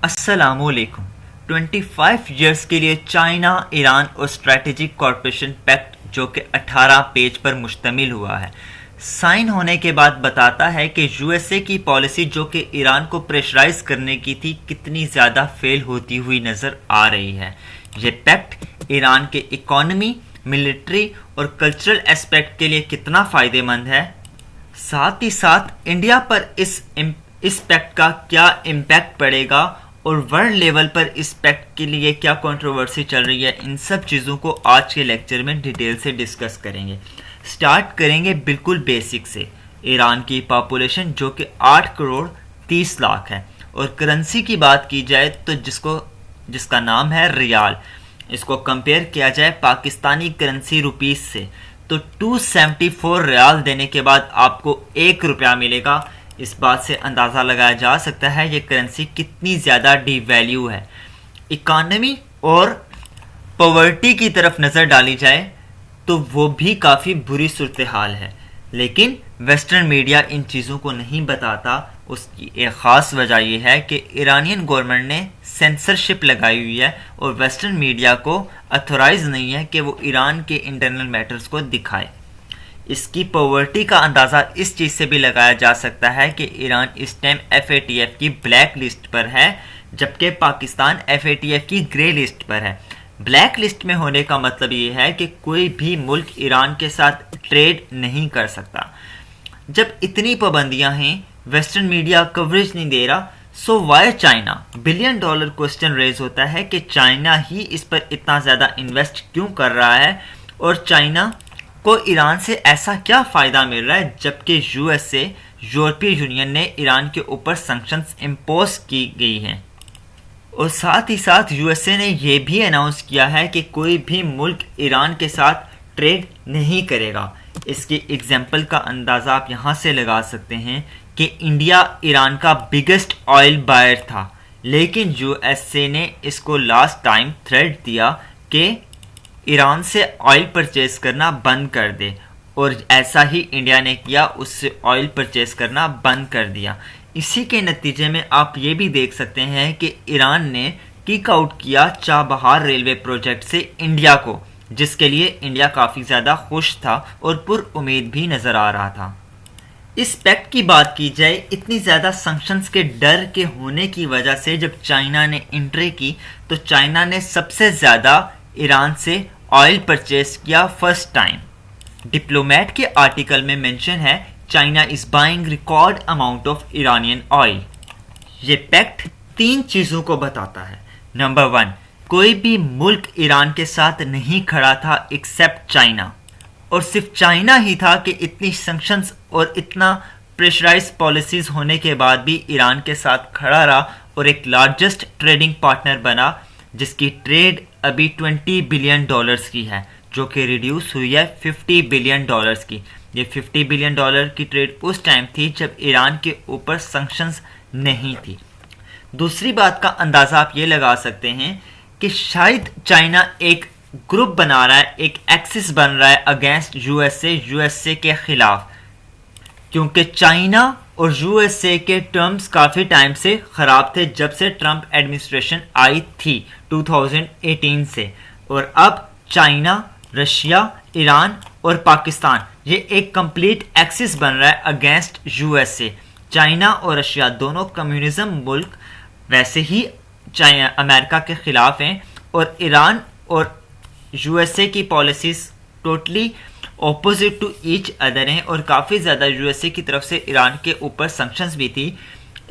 अस्सलामुअलैकुम। 25 इयर्स के लिए चाइना, ईरान और स्ट्रेटेजिक कॉर्पोरेशन पैक्ट जो कि 18 पेज पर मुश्तमिल हुआ है, साइन होने के बाद बताता है कि यूएसए की पॉलिसी जो कि ईरान को प्रेशराइज करने की थी कितनी ज़्यादा फेल होती हुई नज़र आ रही है। ये पैक्ट ईरान के इकोनॉमी, मिलिट्री और कल्चरल एस्पेक्ट के लिए कितना फ़ायदेमंद है, साथ ही साथ इंडिया पर इस पैक्ट का क्या इम्पैक्ट पड़ेगा और वर्ल्ड लेवल पर इस पैक्ट के लिए क्या कंट्रोवर्सी चल रही है, इन सब चीज़ों को आज के लेक्चर में डिटेल से डिस्कस करेंगे। स्टार्ट करेंगे बिल्कुल बेसिक से। ईरान की पॉपुलेशन जो कि 8 करोड़ 30 लाख है और करेंसी की बात की जाए तो जिसका नाम है रियाल, इसको कंपेयर किया जाए पाकिस्तानी करेंसी रुपीस से तो 274 रियाल देने के बाद आपको 1 रुपया मिलेगा। इस बात से अंदाज़ा लगाया जा सकता है ये करेंसी कितनी ज़्यादा डिवैल्यू है। इकॉनमी और पॉवर्टी की तरफ नज़र डाली जाए तो वो भी काफ़ी बुरी सूरत हाल है, लेकिन वेस्टर्न मीडिया इन चीज़ों को नहीं बताता। उसकी एक ख़ास वजह यह है कि ईरानियन गवर्नमेंट ने सेंसरशिप लगाई हुई है और वेस्टर्न मीडिया को अथोराइज़ नहीं है कि वो ईरान के इंटरनल मैटर्स को दिखाए। इसकी पॉवर्टी का अंदाज़ा इस चीज़ से भी लगाया जा सकता है कि ईरान इस टाइम FATF की ब्लैक लिस्ट पर है, जबकि पाकिस्तान FATF की ग्रे लिस्ट पर है। ब्लैक लिस्ट में होने का मतलब ये है कि कोई भी मुल्क ईरान के साथ ट्रेड नहीं कर सकता। जब इतनी पाबंदियां हैं, वेस्टर्न मीडिया कवरेज नहीं दे रहा, so why China? $1 billion question raise होता है कि चाइना ही इस पर इतना ज़्यादा इन्वेस्ट क्यों कर रहा है और चाइना को ईरान से ऐसा क्या फ़ायदा मिल रहा है, जबकि यूएसए, यूरोपीय यूनियन ने ईरान के ऊपर सैंक्शंस इम्पोज की गई हैं। और साथ ही साथ यूएसए ने यह भी अनाउंस किया है कि कोई भी मुल्क ईरान के साथ ट्रेड नहीं करेगा। इसकी एग्जाम्पल का अंदाज़ा आप यहाँ से लगा सकते हैं कि इंडिया ईरान का बिगेस्ट ऑयल बायर था, लेकिन यूएसए ने इसको लास्ट टाइम थ्रेट दिया कि ईरान से ऑयल परचेज करना बंद कर दे, और ऐसा ही इंडिया ने किया, उससे ऑयल परचेज करना बंद कर दिया। इसी के नतीजे में आप ये भी देख सकते हैं कि ईरान ने किक आउट किया चाबहार रेलवे प्रोजेक्ट से इंडिया को, जिसके लिए इंडिया काफ़ी ज़्यादा खुश था और पुरउम्मीद भी नज़र आ रहा था। इस पैक्ट की बात की जाए, इतनी ज़्यादा सैंक्शंस के डर के होने की वजह से जब चाइना ने एंट्री की तो चाइना ने सबसे ज़्यादा ईरान से ऑयल परचेज किया फर्स्ट टाइम। डिप्लोमेट के आर्टिकल में मेंशन है China is buying record amount of Iranian oil. ये पैक्ट 3 चीज़ों को बताता है। नंबर 1, कोई भी मुल्क ईरान के साथ नहीं खड़ा था एक्सेप्ट चाइना, और सिर्फ चाइना ही था कि इतनी सैंक्शंस और इतना प्रेशराइज पॉलिसीज होने के बाद भी ईरान के साथ खड़ा रहा और एक लार्जेस्ट ट्रेडिंग पार्टनर बना, जिसकी ट्रेड अभी $20 बिलियन की है, जो कि रिड्यूस हुई है $50 बिलियन की। ये $50 बिलियन की ट्रेड उस टाइम थी जब ईरान के ऊपर सैंक्शंस नहीं थी। दूसरी बात का अंदाज़ा आप ये लगा सकते हैं कि शायद चाइना एक ग्रुप बना रहा है, एक एक्सिस बन रहा है अगेंस्ट यूएसए के खिलाफ, क्योंकि चाइना और यूएसए के टर्म्स काफ़ी टाइम से ख़राब थे जब से ट्रंप एडमिनिस्ट्रेशन आई थी 2018 से, और अब चाइना, रशिया, ईरान और पाकिस्तान ये एक कंप्लीट एक्सिस बन रहा है अगेंस्ट यूएसए। चाइना और रशिया दोनों कम्युनिज्म मुल्क वैसे ही चाइना अमेरिका के ख़िलाफ़ हैं, और ईरान और यूएसए की policies totally opposite to each other हैं, और काफ़ी ज़्यादा यूएसए की तरफ से ईरान के ऊपर सैंक्शंस भी थी।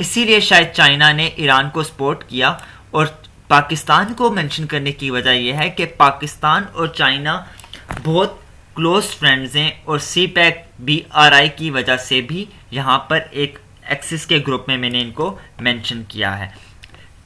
इसीलिए शायद चाइना ने ईरान को सपोर्ट किया। और पाकिस्तान को मेंशन करने की वजह यह है कि पाकिस्तान और चाइना बहुत क्लोज फ्रेंड्स हैं, और CPEC BRI की वजह से भी यहाँ पर एक एक्सिस के ग्रुप में मैंने इनको मेंशन किया है।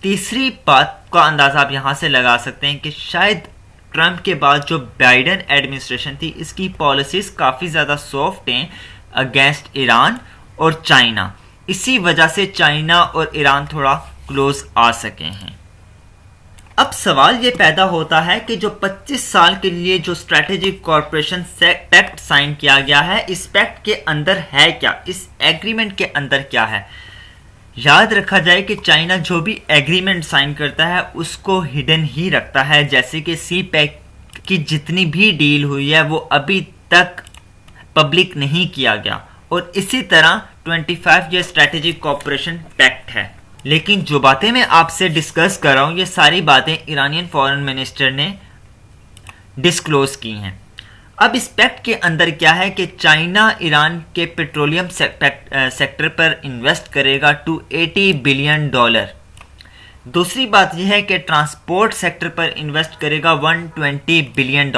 तीसरी बात का अंदाज़ा आप यहाँ से लगा सकते हैं कि शायद ट्रंप के बाद जो बाइडेन एडमिनिस्ट्रेशन थी, इसकी पॉलिसीज़ काफ़ी ज़्यादा सॉफ्ट हैं अगेंस्ट ईरान और चाइना। इसी वजह से चाइना और ईरान थोड़ा क्लोज आ सके हैं। अब सवाल ये पैदा होता है कि जो 25 साल के लिए जो स्ट्रेटेजिक कॉर्पोरेशन पैक्ट साइन किया गया है, इस पैक्ट के अंदर है क्या, इस एग्रीमेंट के अंदर क्या है? याद रखा जाए कि चाइना जो भी एग्रीमेंट साइन करता है उसको हिडन ही रखता है, जैसे कि सी पैक की जितनी भी डील हुई है वो अभी तक पब्लिक नहीं किया गया, और इसी तरह 25 ईयर स्ट्रेटेजिक कोऑपरेशन पैक्ट है। लेकिन जो बातें मैं आपसे डिस्कस कर रहा हूँ ये सारी बातें ईरानियन फॉरेन मिनिस्टर ने डिस्क्लोज की हैं। अब इस पैक्ट के अंदर क्या है कि चाइना ईरान के पेट्रोलियम सेक्टर पर इन्वेस्ट करेगा $280 बिलियन। दूसरी बात यह है कि ट्रांसपोर्ट सेक्टर पर इन्वेस्ट करेगा $120 बिलियन।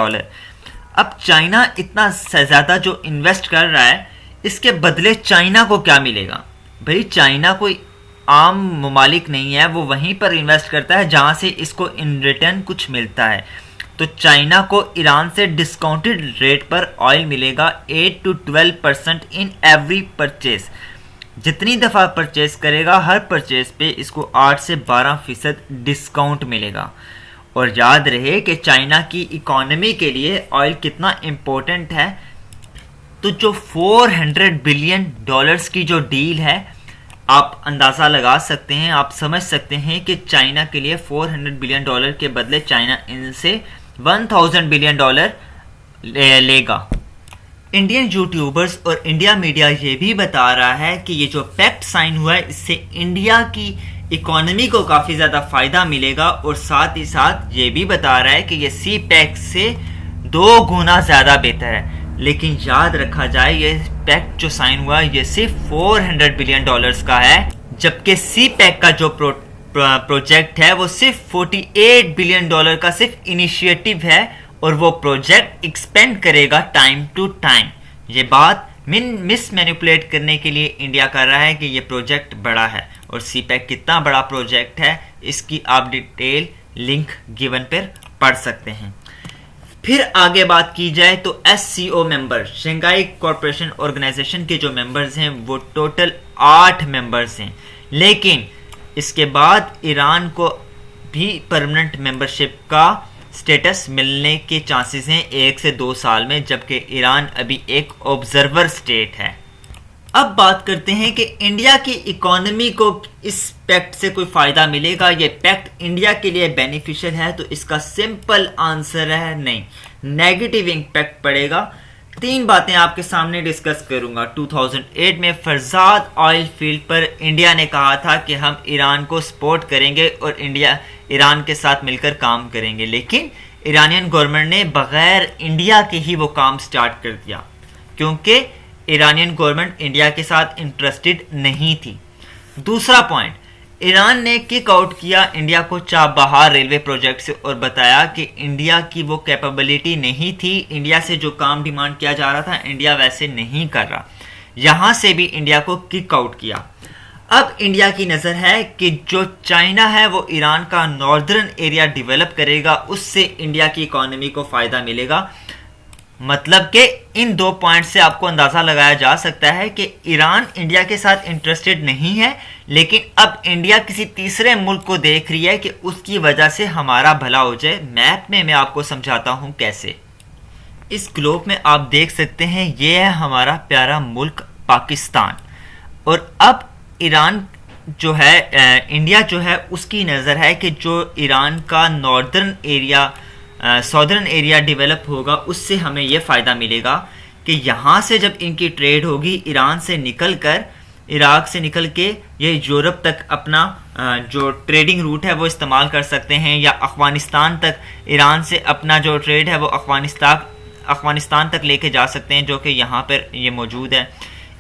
अब चाइना इतना ज़्यादा जो इन्वेस्ट कर रहा है, इसके बदले चाइना को क्या मिलेगा? भाई चाइना कोई आम ममालिक नहीं है, वो वहीं पर इन्वेस्ट करता है जहां से इसको इन रिटर्न कुछ मिलता है। तो चाइना को ईरान से डिस्काउंटेड रेट पर ऑयल मिलेगा 8 to 12% इन एवरी परचेज। जितनी दफ़ा परचेज करेगा हर परचेज पे इसको 8 से 12% डिस्काउंट मिलेगा। और याद रहे कि चाइना की इकोनॉमी के लिए ऑयल कितना इम्पोर्टेंट है। तो जो $400 बिलियन की जो डील है, आप अंदाज़ा लगा सकते हैं, आप समझ सकते हैं कि चाइना के लिए $400 बिलियन के बदले चाइना इनसे $1000 बिलियन लेगा। इंडियन यूट्यूबर्स और इंडिया मीडिया ये भी बता रहा है कि ये जो पैक्ट साइन हुआ है इससे इंडिया की इकोनॉमी को काफ़ी ज़्यादा फ़ायदा मिलेगा, और साथ ही साथ ये भी बता रहा है कि ये सी पैक्ट से 2 गुना ज़्यादा बेहतर है। लेकिन याद रखा जाए ये पैक्ट जो साइन हुआ ये सिर्फ $400 बिलियन का है, जबकि सी पैक का जो प्रोजेक्ट है वो सिर्फ $48 बिलियन का सिर्फ इनिशिएटिव है, और वो प्रोजेक्ट एक्सपेंड करेगा टाइम टू टाइम। ये बात मिस मैनिपुलेट करने के लिए इंडिया कर रहा है कि ये प्रोजेक्ट बड़ा है, और सी पैक कितना बड़ा प्रोजेक्ट है इसकी आप डिटेल लिंक गिवन पर पढ़ सकते हैं। फिर आगे बात की जाए तो SCO member, Shanghai corporation organization के जो मेंबर्स हैं वो टोटल 8 मेंबर्स हैं, लेकिन इसके बाद ईरान को भी परमानेंट मेंबरशिप का स्टेटस मिलने के चांसेस हैं 1 से 2 साल में, जबकि ईरान अभी एक ऑब्जर्वर स्टेट है। अब बात करते हैं कि इंडिया की इकोनॉमी को इस पैक्ट से कोई फ़ायदा मिलेगा, ये पैक्ट इंडिया के लिए बेनिफिशियल है? तो इसका सिंपल आंसर है नहीं, नेगेटिव इम्पैक्ट पड़ेगा। 3 बातें आपके सामने डिस्कस करूंगा। 2008 में फरजाद ऑयल फील्ड पर इंडिया ने कहा था कि हम ईरान को सपोर्ट करेंगे और इंडिया ईरान के साथ मिलकर काम करेंगे, लेकिन ईरानियन गवर्नमेंट ने बगैर इंडिया के ही वो काम स्टार्ट कर दिया, क्योंकि ईरानियन गवर्नमेंट इंडिया के साथ इंटरेस्टेड नहीं थी। दूसरा पॉइंट, ईरान ने किक आउट किया इंडिया को चाबहार रेलवे प्रोजेक्ट से, और बताया कि इंडिया की वो कैपेबिलिटी नहीं थी, इंडिया से जो काम डिमांड किया जा रहा था इंडिया वैसे नहीं कर रहा। यहाँ से भी इंडिया को किक आउट किया। अब इंडिया की नज़र है कि जो चाइना है वो ईरान का नॉर्दर्न एरिया डेवलप करेगा, उससे इंडिया की इकोनॉमी को फ़ायदा मिलेगा। मतलब कि इन 2 पॉइंट से आपको अंदाज़ा लगाया जा सकता है कि ईरान इंडिया के साथ इंटरेस्टेड नहीं है, लेकिन अब इंडिया किसी तीसरे मुल्क को देख रही है कि उसकी वजह से हमारा भला हो जाए। मैप में मैं आपको समझाता हूँ कैसे। इस ग्लोब में आप देख सकते हैं ये है हमारा प्यारा मुल्क पाकिस्तान, और अब ईरान जो है इंडिया जो है उसकी नज़र है कि जो ईरान का northern area southern area develop होगा उससे हमें यह फ़ायदा मिलेगा कि यहाँ से जब इनकी ट्रेड होगी ईरान से निकल कर, इराक से निकल के ये यूरोप तक अपना जो ट्रेडिंग रूट है वो इस्तेमाल कर सकते हैं, या अफ़गानिस्तान तक ईरान से अपना जो ट्रेड है वो अफ़गानिस्तान तक लेके जा सकते हैं, जो कि यहाँ पर ये मौजूद है।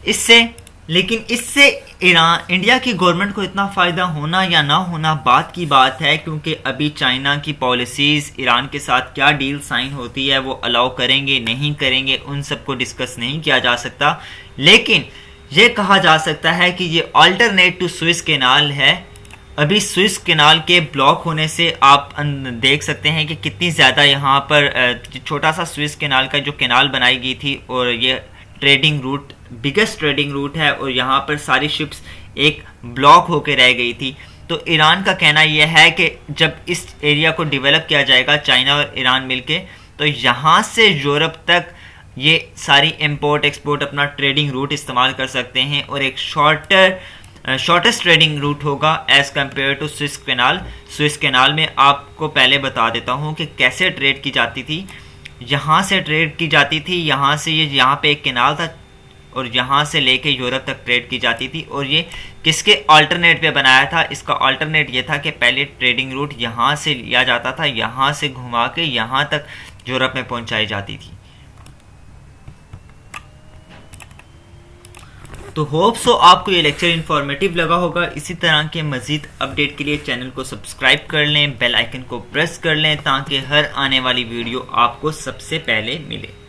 इससे इंडिया की गवर्नमेंट को इतना फ़ायदा होना या ना होना बात की बात है, क्योंकि अभी चाइना की पॉलिसीज़ ईरान के साथ क्या डील साइन होती है वो अलाउ करेंगे नहीं करेंगे उन सब को डिस्कस नहीं किया जा सकता, लेकिन ये कहा जा सकता है कि ये अल्टरनेट टू स्विस कैनाल है। अभी स्विस कैनाल के ब्लॉक होने से आप देख सकते हैं कि कितनी ज़्यादा यहाँ पर छोटा सा स्विस कैनाल का जो कैनाल बनाई गई थी, और ये trading route biggest trading route है, और यहाँ पर सारी शिप्स एक ब्लॉक होकर रह गई थी। तो ईरान का कहना यह है कि जब इस एरिया को डेवलप किया जाएगा चाइना और ईरान मिलके, तो यहाँ से यूरोप तक ये सारी इंपोर्ट एक्सपोर्ट अपना ट्रेडिंग रूट इस्तेमाल कर सकते हैं, और एक शॉर्टर शॉर्टेस्ट ट्रेडिंग रूट होगा as compare to Swiss canal. Swiss canal में आपको पहले बता देता हूँ कि कैसे ट्रेड की जाती थी। यहाँ से ट्रेड की जाती थी, यहाँ से ये यहाँ पे एक कैनाल था और यहाँ से लेके यूरोप तक ट्रेड की जाती थी। और ये किसके अल्टरनेट पे बनाया था? इसका अल्टरनेट ये था कि पहले ट्रेडिंग रूट यहाँ से लिया जाता था, यहाँ से घुमा के यहाँ तक यूरोप में पहुँचाई जाती थी। तो होप सो आपको ये लेक्चर इन्फॉर्मेटिव लगा होगा। इसी तरह के मज़ीद अपडेट के लिए चैनल को सब्सक्राइब कर लें, बेल आइकन को प्रेस कर लें ताकि हर आने वाली वीडियो आपको सबसे पहले मिले।